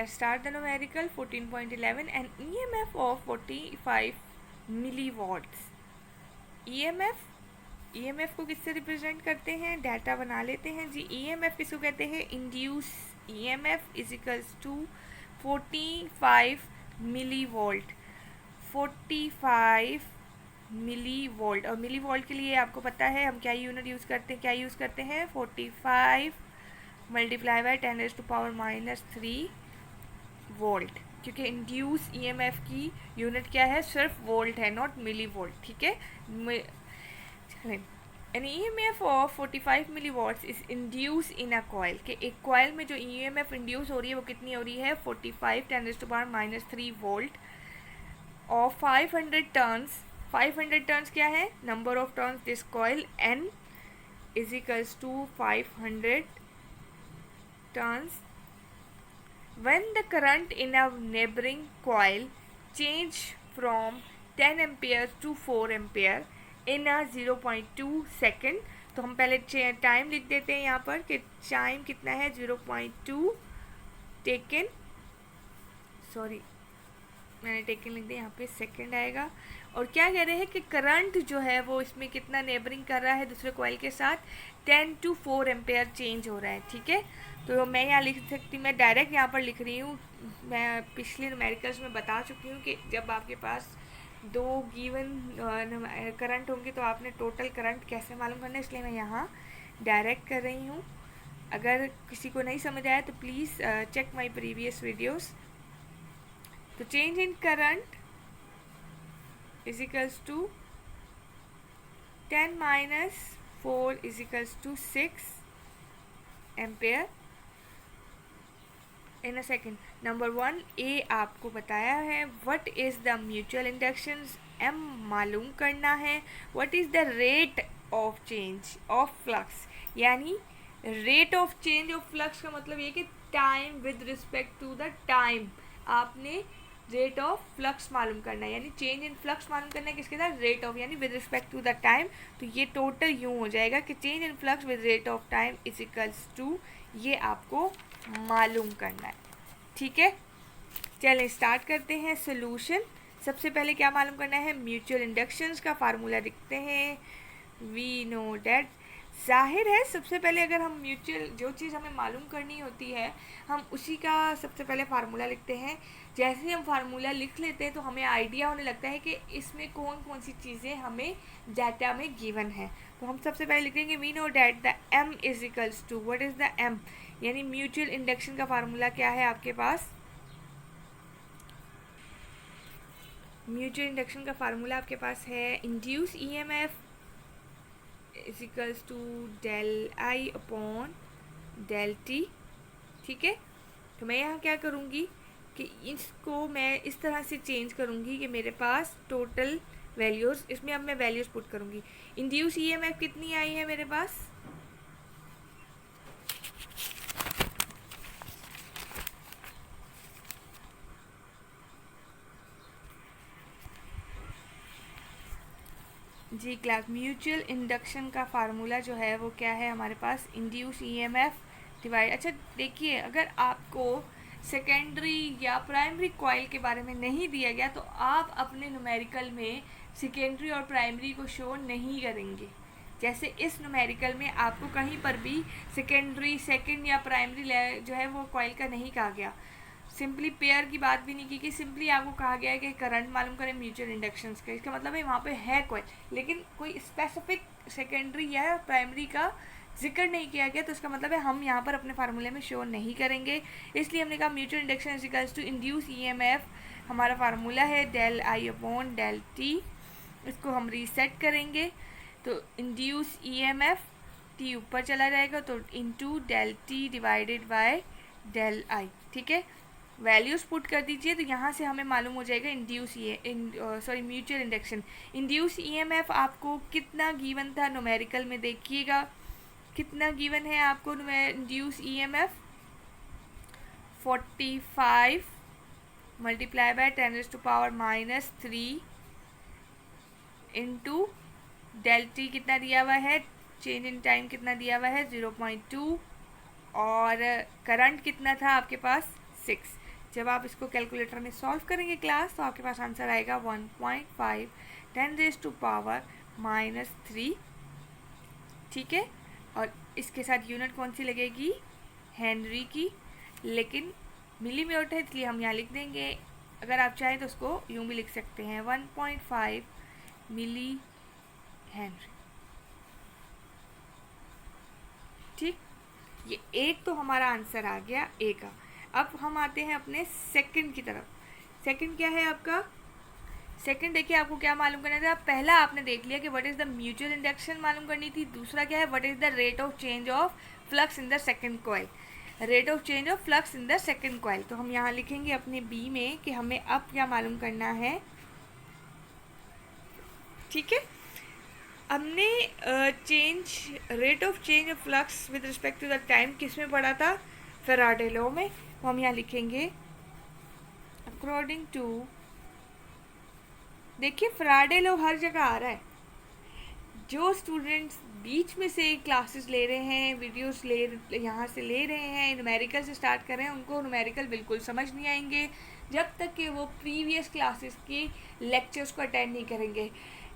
Start the numerical 14.11 and EMF of 45 milliwatts. EMF को किससे represent करते हैं, डाटा बना लेते हैं जी. EMF किसको कहते हैं, induce EMF is equals to 45 millivolt. 45 millivolt, और मिलीवोल्ट के लिए आपको पता है हम क्या यूनिट यूज़ करते हैं, 45 मल्टीप्लाई बाय 10⁻³ वोल्ट, क्योंकि इंड्यूस EMF की यूनिट क्या है, सिर्फ वोल्ट है, नॉट मिली वोल्ट. ठीक है. An EMF of 45 milliwatts is induce in a coil, के एक कॉइल में जो EMF इंड्यूस हो रही है वो कितनी हो रही है, 45 10⁻³ वोल्ट और 500 टर्न्स. 500 टर्न्स क्या है, number of turns this coil, N is equals to 500 turns. When the current in a neighboring coil change from 10 amperes to 4 ampere in a 0.2 second, तो हम पहले टाइम लिख देते हैं यहाँ पर कि टाइम कितना है, 0.2 टेकन, सॉरी मैंने टेकन लिख दिया, यहाँ पे सेकंड आएगा. और क्या कह रहे हैं कि करंट जो है वो इसमें कितना नेबरिंग कर रहा है दूसरे कॉइल के साथ, 10 to 4 एम्पेयर चेंज हो रहा है. ठीक है. तो मैं यहाँ लिख सकती, मैं डायरेक्ट यहाँ पर लिख रही हूँ. मैं पिछले न्यूमेरिकल्स में बता चुकी हूँ कि जब आपके पास दो गिवन करंट होंगे तो आपने टोटल करंट कैसे मालूम करना है, इसलिए मैं यहाँ डायरेक्ट कर रही हूँ. अगर किसी को नहीं समझ आया तो please check my previous videos. तो change in current is equals to 10 minus 4 is equals to 6 ampere in a second. Number 1 A आपको बताया है what is the mutual inductions, M मालूम करना है what is the rate of change of flux, यानी rate of change of flux का मतलब ये कि time with respect to the time आपने रेट ऑफ फ्लक्स मालूम करना है, यानी चेंज इन फ्लक्स मालूम करना है किसके साथ, रेट ऑफ, यानी with respect to the time. तो ये टोटल यूँ हो जाएगा कि change in flux with rate of time is equals to, ये आपको मालूम करना है. ठीक है. चलें स्टार्ट करते हैं सोल्यूशन. सबसे पहले क्या मालूम करना है, म्यूचुअल इंडक्शंस का फार्मूला लिखते हैं. वी नो डैट, जाहिर है सबसे पहले अगर हम म्यूचुअल जो चीज़ हमें मालूम करनी होती है हम उसी का सबसे पहले फार्मूला लिखते हैं. जैसे ही हम फार्मूला लिख लेते हैं तो हमें आइडिया होने लगता है कि इसमें कौन कौन सी चीज़ें हमें डाटा में गिवन है. तो हम सबसे पहले लिखेंगे we know that the M is equals to, what is the M, यानी म्यूचुअल इंडक्शन का फार्मूला क्या है आपके पास, म्यूचुअल इंडक्शन का फार्मूला आपके पास है induce EMF is equals to del I upon del T. ठीक है. तो मैं यहाँ क्या करूँगी कि इसको मैं इस तरह से चेंज करूँगी कि मेरे पास टोटल वैल्यूज़, इसमें अब मैं वैल्यूज़ पुट करूँगी. इंड्यूस EMF कितनी आई है मेरे पास, जी क्लास, म्यूचुअल इंडक्शन का फार्मूला जो है वो क्या है हमारे पास, इंड्यूस EMF डिवाइड. अच्छा देखिए, अगर आपको सेकेंडरी या प्राइमरी कॉइल के बारे में नहीं दिया गया तो आप अपने न्यूमेरिकल में सेकेंडरी और प्राइमरी को शो नहीं करेंगे. जैसे इस न्यूमेरिकल में आपको कहीं पर भी सेकेंडरी, सेकंड या प्राइमरी जो है वो कॉइल का नहीं कहा गया. सिंपली पेयर की बात भी नहीं की कि सिंपली आपको कहा गया है कि करंट मालूम करें म्यूचुअल इंडक्शंस का. इसका मतलब है वहाँ पे है कॉइल, लेकिन कोई स्पेसिफिक सेकेंडरी या प्राइमरी का जिक्र नहीं किया गया. तो इसका मतलब है हम यहाँ पर अपने फार्मूले में शो नहीं करेंगे. इसलिए हमने कहा mutual induction is equals to induce EMF, हमारा फार्मूला है del I upon del T. इसको हम रीसेट करेंगे तो इंड्यूस EMF T ऊपर चला जाएगा तो into del T divided by del I. ठीक है. वैल्यूज़ पुट कर दीजिए तो यहाँ से हमें मालूम हो जाएगा induce mutual induction. Induce EMF आपको कितना गिवन था न्यूमेरिकल में, देखिएगा कितना गिवन है आपको induce EMF, 45 multiply by 10⁻³ into del T कितना दिया हुआ है, चेंज इन टाइम कितना दिया हुआ है 0.2, और करंट कितना था आपके पास 6. जब आप इसको कैलकुलेटर में सॉल्व करेंगे क्लास, तो आपके पास आंसर आएगा 1.5 10⁻³ ठीक है। और इसके साथ यूनिट कौन सी लगेगी, हेनरी की, लेकिन मिली में होता है इसलिए हम यहाँ लिख देंगे। अगर आप चाहें तो उसको यूँ भी लिख सकते हैं 1.5 मिली हेनरी। ठीक, ये एक तो हमारा आंसर आ गया ए का। अब हम आते हैं अपने सेकंड की तरफ। सेकंड क्या है आपका, सेकंड देखिए आपको क्या मालूम करना था। पहला आपने देख लिया कि what is the mutual induction मालूम करनी थी। दूसरा क्या है, what is the rate of change of flux in the second coil, rate of change of flux in the second coil. तो हम यहाँ लिखेंगे अपने बी में कि हमें अब क्या मालूम करना है। ठीक है, हमने rate of change of flux with respect to the time किस में पढ़ा था, फैराडे लॉ में। तो हम यहाँ लिखेंगे अकॉर्डिंग टू, देखिए फैराडे लॉ हर जगह आ रहा है। जो स्टूडेंट्स बीच में से क्लासेस ले रहे हैं, वीडियोस यहाँ से ले रहे हैं, न्यूमेरिकल से स्टार्ट कर रहे हैं, उनको न्यूमेरिकल बिल्कुल समझ नहीं आएंगे जब तक कि वो प्रीवियस क्लासेस की लेक्चर्स को अटेंड नहीं करेंगे।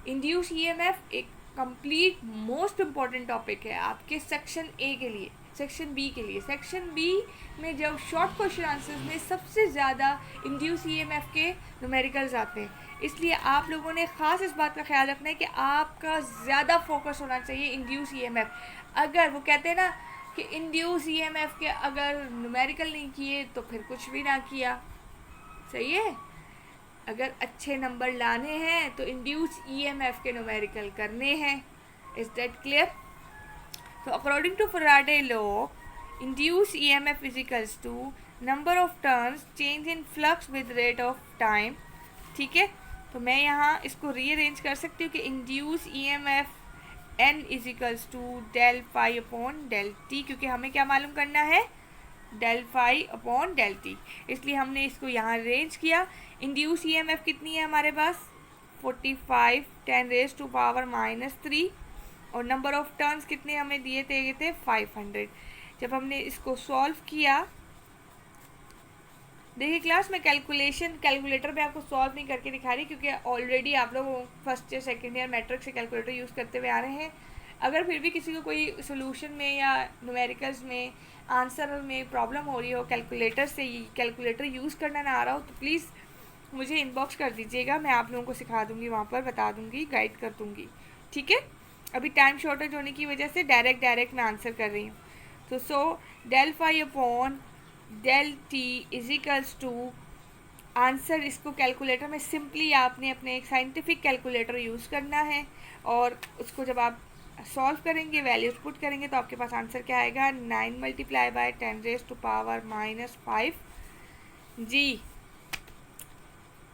इंड्यूस ईएमएफ एक कंप्लीट मोस्ट इम्पॉर्टेंट टॉपिक है आपके सेक्शन ए के लिए, सेक्शन बी के लिए। सेक्शन बी में जब शॉर्ट क्वेश्चन आंसर्स में सबसे ज़्यादा इंड्यूस ईएमएफ के न्यूमेरिकल्स आते हैं, इसलिए आप लोगों ने ख़ास इस बात का ख्याल रखना है कि आपका ज़्यादा फोकस होना चाहिए इंड्यूस ईएमएफ। अगर वो कहते हैं ना कि इंड्यूस ईएमएफ के अगर न्यूमेरिकल नहीं किए तो फिर कुछ भी ना किया, सही है। अगर अच्छे नंबर लाने हैं तो इंड्यूस ईएमएफ के न्यूमेरिकल करने हैं। Is that clear? तो according to Faraday law, induce EMF is equals to number of turns change in flux with rate of time. ठीक है, तो मैं यहाँ इसको रीअरेंज कर सकती हूँ कि induce EMF N is equals to del phi upon del T, क्योंकि हमें क्या मालूम करना है, del phi upon del T, इसलिए हमने इसको यहाँ अरेंज किया। इंड्यूस ईएमएफ कितनी है हमारे पास, 45 10⁻³ और नंबर ऑफ टर्न्स कितने हमें दिए थे 500। जब हमने इसको सॉल्व किया, देखिए क्लास में कैलकुलेटर पे आपको सॉल्व नहीं करके दिखा रही, क्योंकि ऑलरेडी आप लोग फर्स्ट या सेकेंड ईयर मैट्रिक से कैलकुलेटर यूज़ करते हुए आ रहे हैं। अगर फिर भी किसी को कोई सोल्यूशन में या न्यूमेरिकल्स में आंसर में प्रॉब्लम हो रही हो, कैलकुलेटर से कैलकुलेटर यूज़ करना ना आ रहा हो, तो प्लीज़ मुझे इनबॉक्स कर दीजिएगा, मैं आप लोगों को सिखा दूँगी, वहाँ पर बता दूँगी, गाइड कर दूँगी। ठीक है, अभी टाइम शॉर्टेज होने की वजह से डायरेक्ट मैं आंसर कर रही हूँ। तो so del phi upon del T is equals to answer. इसको कैलकुलेटर में सिंपली आपने अपने एक साइंटिफिक कैलकुलेटर यूज़ करना है, और उसको जब आप सॉल्व करेंगे, वैल्यूज पुट करेंगे, तो आपके पास आंसर क्या आएगा, 9 × 10⁻⁵ जी।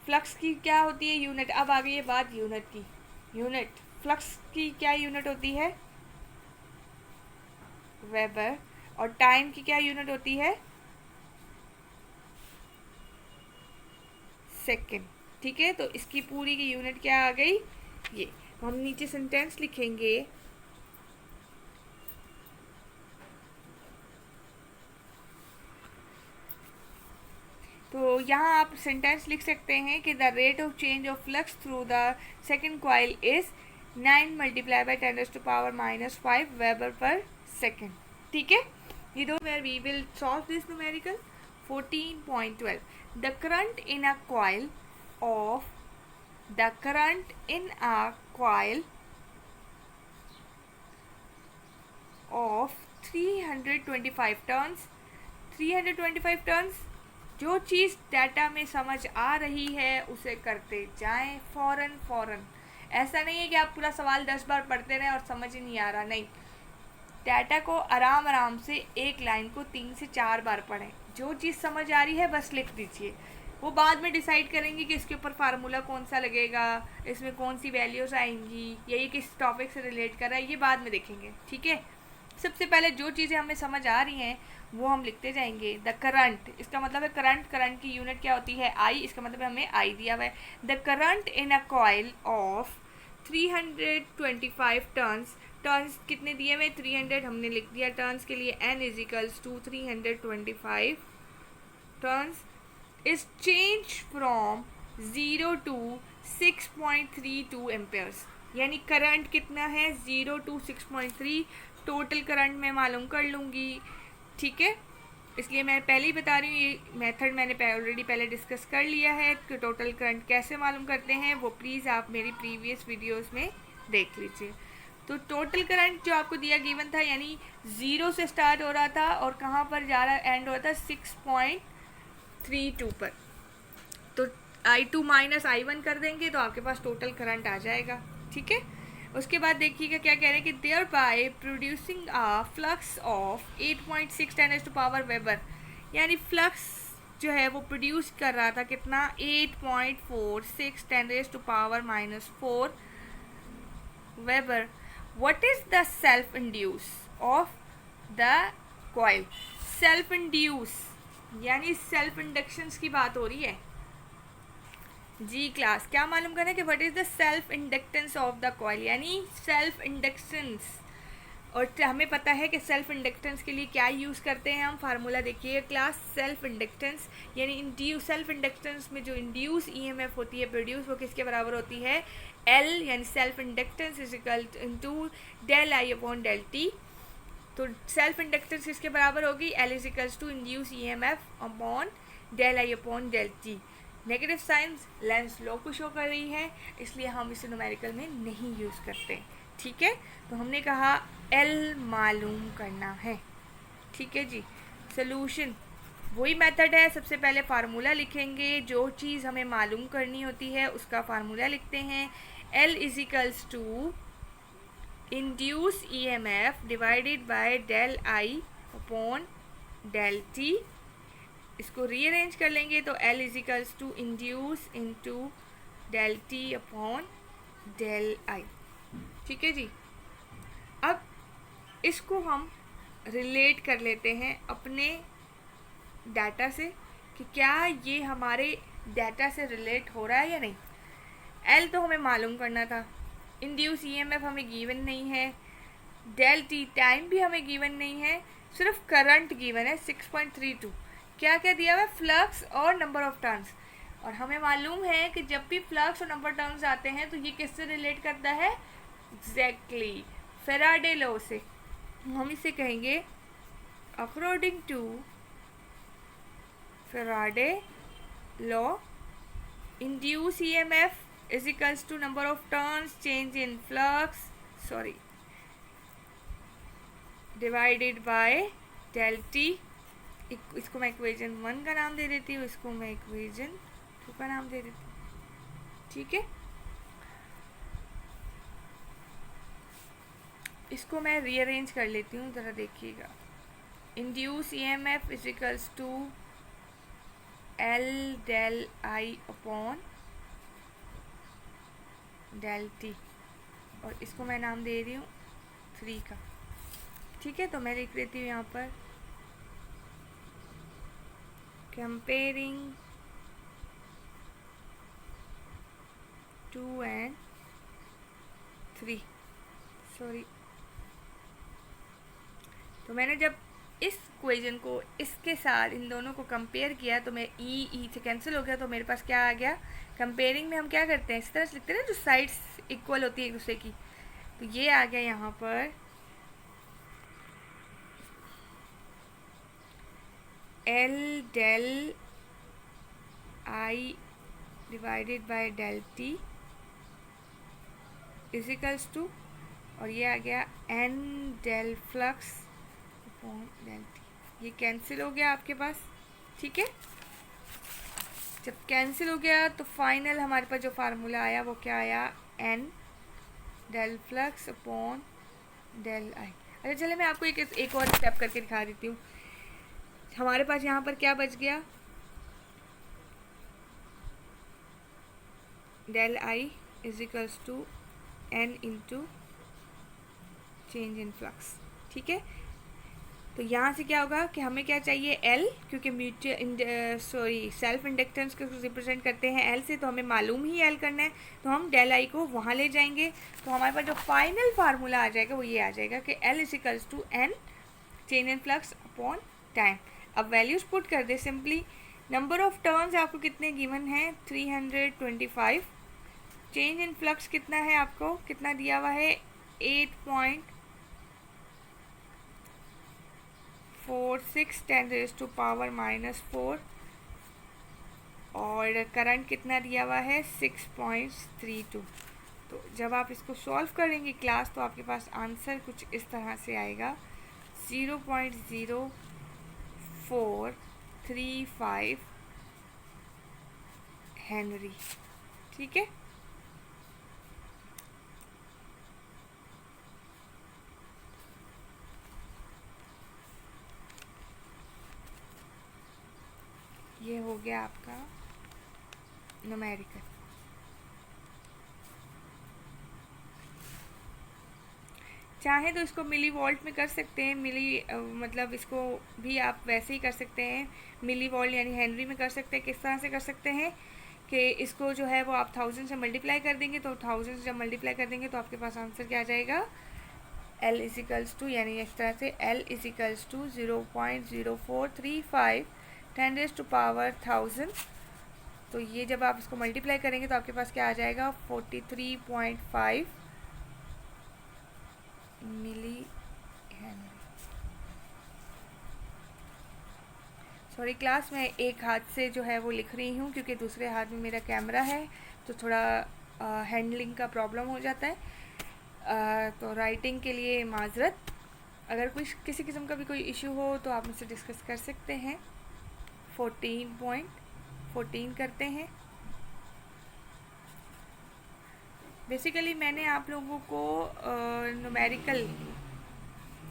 फ्लक्स की क्या होती है, यूनिट। अब आ गई है बात यूनिट की। यूनिट फ्लक्स की क्या यूनिट होती है, वेबर। और टाइम की क्या यूनिट होती है, सेकेंड। ठीक है, तो इसकी पूरी की यूनिट क्या आ गई, ये। तो हम नीचे सेंटेंस लिखेंगे, तो यहाँ आप सेंटेंस लिख सकते हैं कि the rate of change of flux through the second coil is 9 × 10⁻⁵ weber per second. ठीक है, ये दो where we will solve this numerical. 14.12 the current in a coil of of 325 turns. 325 turns, जो चीज़ डाटा में समझ आ रही है उसे करते जाएं फ़ौरन। ऐसा नहीं है कि आप पूरा सवाल 10 बार पढ़ते रहें और समझ ही नहीं आ रहा, नहीं। डाटा को आराम से एक लाइन को 3 से 4 बार पढ़ें। जो चीज़ समझ आ रही है बस लिख दीजिए। वो बाद में डिसाइड करेंगे कि इसके ऊपर फार्मूला कौन सा लगेगा, इसमें कौन सी वैल्यूज़ आएंगी, या ये किस टॉपिक से रिलेट कर रहा है, ये बाद में देखेंगे। ठीक है, सबसे पहले जो चीज़ें हमें समझ आ रही हैं वो हम लिखते जाएंगे। द करंट, इसका मतलब है करंट की यूनिट क्या होती है, आई। इसका मतलब है हमें आई दिया हुआ है। The current in a coil of 325 turns कितने दिए हुए, 300 हमने लिख दिया टर्न्स के लिए। n is equals to 325 turns is change from 0 to 6.32 amperes, यानी करंट कितना है 0 to 6.3, टोटल करंट मैं मालूम कर लूँगी, ठीक है। इसलिए मैं पहले ही बता रही हूँ, ये मेथड मैंने ऑलरेडी पहले डिस्कस कर लिया है कि टोटल करंट कैसे मालूम करते हैं, वो प्लीज़ आप मेरी प्रीवियस वीडियोस में देख लीजिए। तो टोटल करंट जो आपको दिया गिवन था, यानी 0 से स्टार्ट हो रहा था और कहाँ पर जा रहा एंड हो रहा था 6.32 पर। तो I2 माइनस I1 कर देंगे तो आपके पास टोटल करंट आ जाएगा, ठीक है। उसके बाद देखिएगा क्या कह रहे हैं कि thereby producing a flux of 8.6 10⁻⁴ weber, यानी फ्लक्स जो है वो प्रोड्यूस कर रहा था कितना 8.46 10⁻⁻⁴ weber. What is the self induce of the coil? Self induce यानी सेल्फ इंडक्शंस की बात हो रही है जी क्लास। क्या मालूम करना है कि what is the self inductance of the coil, यानी सेल्फ इंडक्टेंस। और हमें पता है कि सेल्फ इंडक्टेंस के लिए क्या यूज़ करते हैं हम, फार्मूला देखिए क्लास। सेल्फ इंडक्टेंस यानी इंड्यूस, सेल्फ इंडक्टेंस में जो इंड्यूस ईएमएफ होती है प्रोड्यूस, वो किसके बराबर होती है एल, यानी self inductance is equal to del I upon del T. तो सेल्फ इंडक्टेंस किसके बराबर होगी, L is equals to induce EMF upon del I upon del T. Negative साइंस लेंस लॉ को शो कर रही है, इसलिए हम इसे न्यूमेरिकल में नहीं यूज़ करते, ठीक है। तो हमने कहा एल मालूम करना है, ठीक है जी। सोल्यूशन वही मेथड है, सबसे पहले फार्मूला लिखेंगे, जो चीज़ हमें मालूम करनी होती है उसका फार्मूला लिखते हैं। L is equals to induce EMF divided by del I upon del T. इसको रीअरेंज कर लेंगे तो L is equals to induce into del T upon del I, ठीक है जी। अब इसको हम रिलेट कर लेते हैं अपने डाटा से कि क्या ये हमारे डाटा से रिलेट हो रहा है या नहीं। L तो हमें मालूम करना था, इंड्यूस ईएमएफ हमें गिवन नहीं है, डेल टी टाइम भी हमें गिवन नहीं है, सिर्फ करंट गिवन है 6.32। क्या क्या दिया हुआ है, फ्लक्स और नंबर ऑफ टर्न्स। और हमें मालूम है कि जब भी फ्लक्स और नंबर टर्न्स आते हैं तो ये किससे रिलेट करता है, एग्जैक्टली फेराडे लॉ से। हम इसे कहेंगे according to Faraday law induce EMF is equals to number of turns change in flux divided by del T. इसको मैं इक्वेशन 1 का नाम दे देती हूँ, इसको मैं इक्वेशन 2 का नाम दे देती हूँ, ठीक है। इसको मैं रीअरेंज कर लेती हूँ, ज़रा देखिएगा। Induce EMF is equals to L del I upon del T, और इसको मैं नाम दे रही हूँ 3 का, ठीक है। तो मैं लिख लेती हूँ यहाँ पर comparing 2 and 3, सॉरी। तो मैंने जब इस इक्वेशन को इसके साथ इन दोनों को कंपेयर किया तो मैं ई से कैंसिल हो गया, तो मेरे पास क्या आ गया, कंपेयरिंग में हम क्या करते हैं इस तरह से लिखते हैं ना, जो साइड्स इक्वल होती है एक दूसरे की। तो ये आ गया यहाँ पर L del I divided by del T is equals to, और ये आ गया N del flux upon del T. ये कैंसिल हो गया आपके पास, ठीक है। जब कैंसिल हो गया तो फाइनल हमारे पास जो फार्मूला आया वो क्या आया, N del flux upon del I. अच्छा चलिए मैं आपको एक और स्टेप करके दिखा देती हूँ। हमारे पास यहाँ पर क्या बच गया, del I is equals to N into change in flux, ठीक है। तो यहाँ से क्या होगा कि हमें क्या चाहिए एल, क्योंकि सेल्फ इंडक्टेंस को रिप्रेजेंट करते हैं एल से, तो हमें मालूम ही एल करना है, तो हम डेल आई को वहाँ ले जाएंगे। तो हमारे पास जो फाइनल फार्मूला आ जाएगा वो ये आ जाएगा कि L is equals to N change in flux upon time. अब वैल्यूज पुट कर दे सिंपली, नंबर ऑफ टर्न्स आपको कितने गिवन हैं, 325। चेंज इन फ्लक्स कितना है, आपको कितना दिया हुआ है, 8.46 10⁻⁻⁴। और करंट कितना दिया हुआ है, 6.32। तो जब आप इसको सॉल्व करेंगे क्लास, तो आपके पास आंसर कुछ इस तरह से आएगा, 0.0435 हेनरी। ठीक है, ये हो गया आपका न्यूमेरिकल। चाहे तो इसको मिली वोल्ट में कर सकते हैं, मतलब इसको भी आप वैसे ही कर सकते हैं, मिली वोल्ट यानी हेनरी में कर सकते हैं। किस तरह से कर सकते हैं कि इसको जो है वो आप 1000 से मल्टीप्लाई कर देंगे, तो 1000 से जब मल्टीप्लाई कर देंगे तो आपके पास आंसर क्या आ जाएगा, L इजिकल्स टू, यानी इस तरह से L इजिकल्स टू 0.0435 10⁻1000। तो ये जब आप इसको मल्टीप्लाई करेंगे तो आपके पास क्या आ जाएगा, 43.5 मिली हेनरी। सॉरी क्लास, मैं एक हाथ से जो है वो लिख रही हूँ क्योंकि दूसरे हाथ में मेरा कैमरा है, तो थोड़ा हैंडलिंग का प्रॉब्लम हो जाता है। तो राइटिंग के लिए माजरत। अगर किसी किस्म का भी कोई इशू हो तो आप मुझसे डिस्कस कर सकते हैं। 14.14 करते हैं। बेसिकली मैंने आप लोगों को न्यूमेरिकल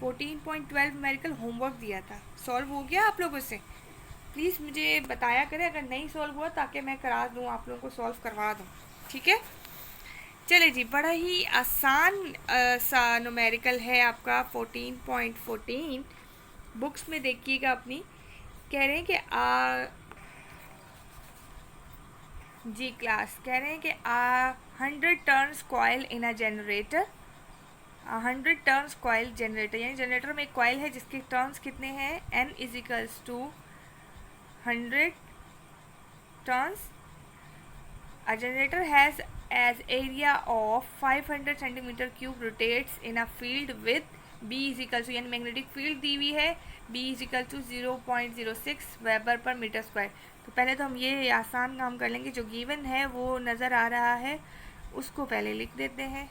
14.12 न्यूमेरिकल होमवर्क दिया था, सॉल्व हो गया आप लोगों से? प्लीज़ मुझे बताया करें अगर नहीं सॉल्व हुआ, ताकि मैं करा दूँ, आप लोगों को सॉल्व करवा दूँ। ठीक है, चले जी, बड़ा ही आसान सा न्यूमेरिकल है आपका 14.14। बुक्स में देखिएगा अपनी। कह रहे हैं कि जी क्लास, कह रहे हैं कि 100 turns coil in a generator, 100 turns coil generator, यानी जनरेटर में एक कॉइल है जिसके टर्न्स कितने हैं, n is equals to 100 turns. A generator has as area of 500 centimeter cube rotates in a field with B is equal to, यानी magnetic field दी हुई है, B is equal to 0.06 weber per metre square. तो पहले तो हम ये आसान काम कर लेंगे, जो गिवन है वो नज़र आ रहा है उसको पहले लिख देते हैं,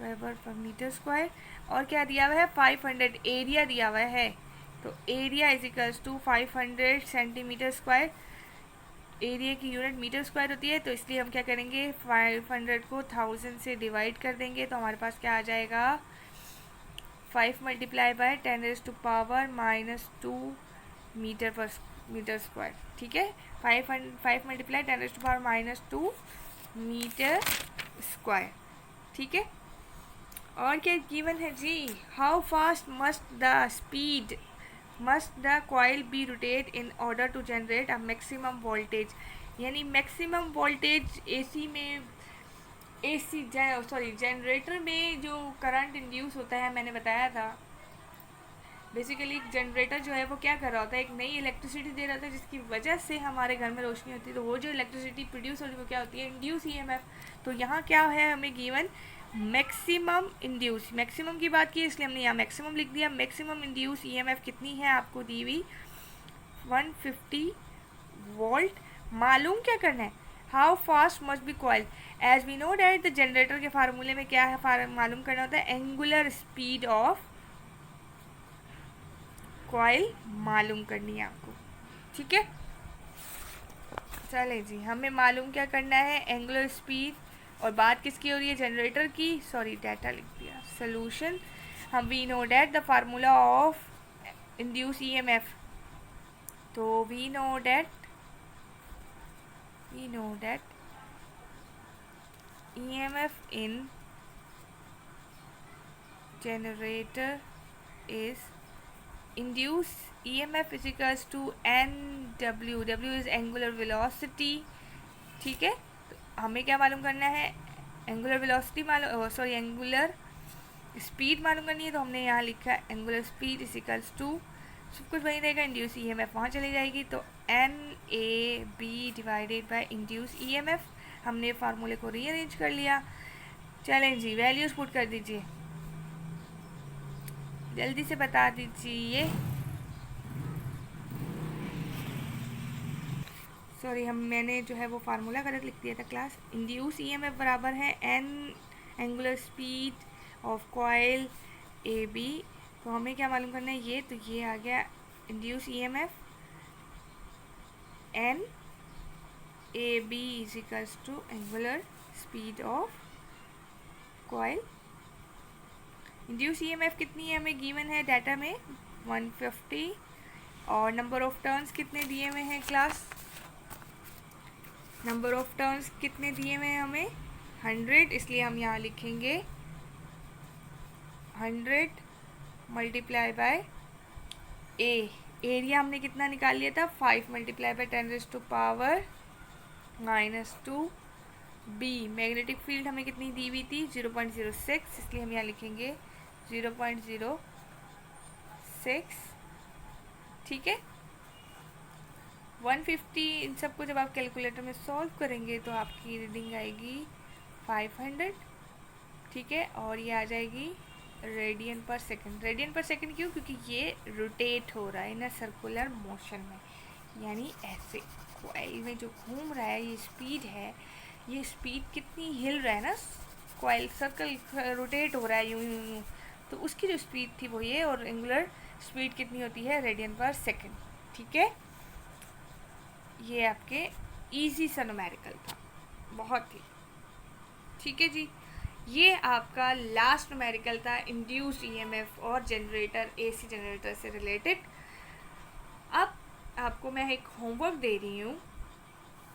वेबर पर मीटर स्क्वायर। और क्या दिया हुआ है, 500 एरिया दिया हुआ है, तो area is equals to 500 centimetre square. Area की यूनिट मीटर स्क्वायर होती है, तो इसलिए हम क्या करेंगे, 500 को 1000 से डिवाइड कर देंगे, तो हमारे पास क्या आ जाएगा, 5 मल्टीप्लाई बाय 10⁻⁻² मीटर स्क्वायर। ठीक है, 5 मल्टीप्लाई 10⁻⁻² मीटर स्क्वायर। ठीक है, और क्या गिवन है जी, how fast must the coil be rotate in order to generate a maximum voltage, यानी मैक्सिमम वोल्टेज जनरेटर में जो करंट इंड्यूस होता है, मैंने बताया था बेसिकली जनरेटर जो है वो क्या कर रहा होता है, एक नई इलेक्ट्रिसिटी दे रहा होता है जिसकी वजह से हमारे घर में रोशनी होती है। तो वो जो इलेक्ट्रिसिटी प्रोड्यूस हो रही है वो क्या होती है, इंड्यूस ईएमएफ। तो यहाँ क्या है हमें गिवन, मैक्सिमम इंड्यूस, मैक्सिमम की बात की इसलिए हमने यहाँ मैक्सिमम लिख दिया। मैक्सिमम इंड्यूस ईएमएफ कितनी है आपको दी हुई, 150 वोल्ट। मालूम क्या करना है, how fast must be coil, as we know that the generator के फार्मूले में क्या है, मालूम करना होता है एंगुलर स्पीड ऑफ कॉइल मालूम करनी है आपको। ठीक है, चले जी, हमें मालूम क्या करना है, एंगुलर स्पीड। और बात किसकी हो रही है, जनरेटर की, सॉरी डाटा लिख दिया, सोल्यूशन। हम we know that the formula of induce EMF, तो we know that EMF in generator is induce EMF is equals to NW, W is angular velocity। ठीक है, तो हमें क्या मालूम करना है, एंगुलर वेलोसिटी मालूम, सॉरी एंगुलर स्पीड मालूम करनी है, तो हमने यहाँ लिखा है angular speed is equals to सब कुछ वही रहेगा, इंड्यूस ईएमएफ वहाँ चली जाएगी। तो N A B divided by induce EMF, हमने फार्मूले को रीअरेंज कर लिया। चलें जी, वैल्यूज पुट कर दीजिए, जल्दी से बता दीजिए। सॉरी, मैंने जो है वो फार्मूला गलत लिख दिया था क्लास। इंड्यूस ईएमएफ बराबर है N angular speed of coil A B. तो हमें क्या मालूम करना है, ये तो ये आ गया induce EMF N A B is equals to angular speed of coil. Induce EMF कितनी है हमें गिवन है डाटा में 150, और नंबर ऑफ टर्न्स कितने दिए हुए हैं क्लास, नंबर ऑफ टर्न्स कितने दिए हुए हैं हमें 100, इसलिए हम यहाँ लिखेंगे 100 मल्टीप्लाई बाय ए। एरिया हमने कितना निकाल लिया था 5 multiply by 10⁻⁻²। B magnetic field हमें कितनी दी हुई थी 0.06, इसलिए हम यहाँ लिखेंगे 0.06। ठीक है, 150 इन सबको जब आप कैलकुलेटर में सॉल्व करेंगे तो आपकी रीडिंग आएगी 500। ठीक है, और ये आ जाएगी रेडियन पर सेकंड। रेडियन पर सेकंड क्यों, क्योंकि ये रोटेट हो रहा है ना सर्कुलर मोशन में, यानी ऐसे कॉइल में जो घूम रहा है ये स्पीड है, ये स्पीड कितनी हिल रहा है ना, कॉइल सर्कल रोटेट हो रहा है यूं यूं यूं, तो उसकी जो स्पीड थी वो ये, और एंगुलर स्पीड कितनी होती है रेडियन पर सेकंड। ठीक है, ये आपके इजी सा न्यूमेरिकल था, बहुत ही ठीक है जी। ये आपका लास्ट न्यूमेरिकल था इंड्यूस्ड ईएमएफ और जनरेटर, एसी जनरेटर से रिलेटेड। अब आपको मैं एक होमवर्क दे रही हूँ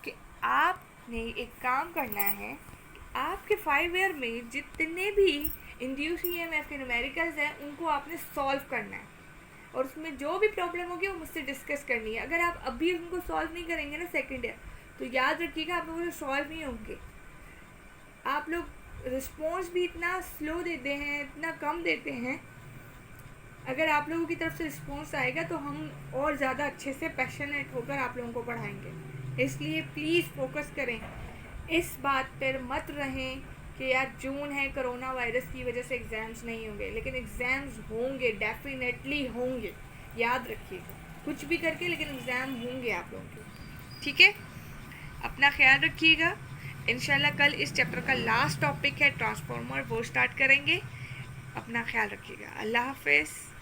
कि आपने एक काम करना है, आपके 5 ईयर में जितने भी इंड्यूस्ड ईएमएफ के न्यूमेरिकल्स हैं उनको आपने सॉल्व करना है, और उसमें जो भी प्रॉब्लम होगी वो मुझसे डिस्कस करनी है। अगर आप अभी उनको सॉल्व नहीं करेंगे ना सेकेंड ईयर, तो याद रखिएगा आप लोगों को सॉल्व नहीं होंगे। आप लोग रिस्पॉन्स भी इतना स्लो देते हैं, इतना कम देते हैं। अगर आप लोगों की तरफ से रिस्पॉन्स आएगा तो हम और ज़्यादा अच्छे से पैशनेट होकर आप लोगों को पढ़ाएंगे। इसलिए प्लीज़ फोकस करें, इस बात पर मत रहें कि यार जून है, कोरोना वायरस की वजह से एग्ज़ाम्स नहीं होंगे, लेकिन एग्ज़ाम्स होंगे, डेफिनेटली होंगे। याद रखिएगा, कुछ भी करके लेकिन एग्ज़ाम होंगे आप लोगों के। ठीक है, अपना ख्याल रखिएगा। इंशाल्लाह कल इस चैप्टर का लास्ट टॉपिक है ट्रांसफार्मर, वो स्टार्ट करेंगे। अपना ख्याल रखिएगा। अल्लाह हाफिज़।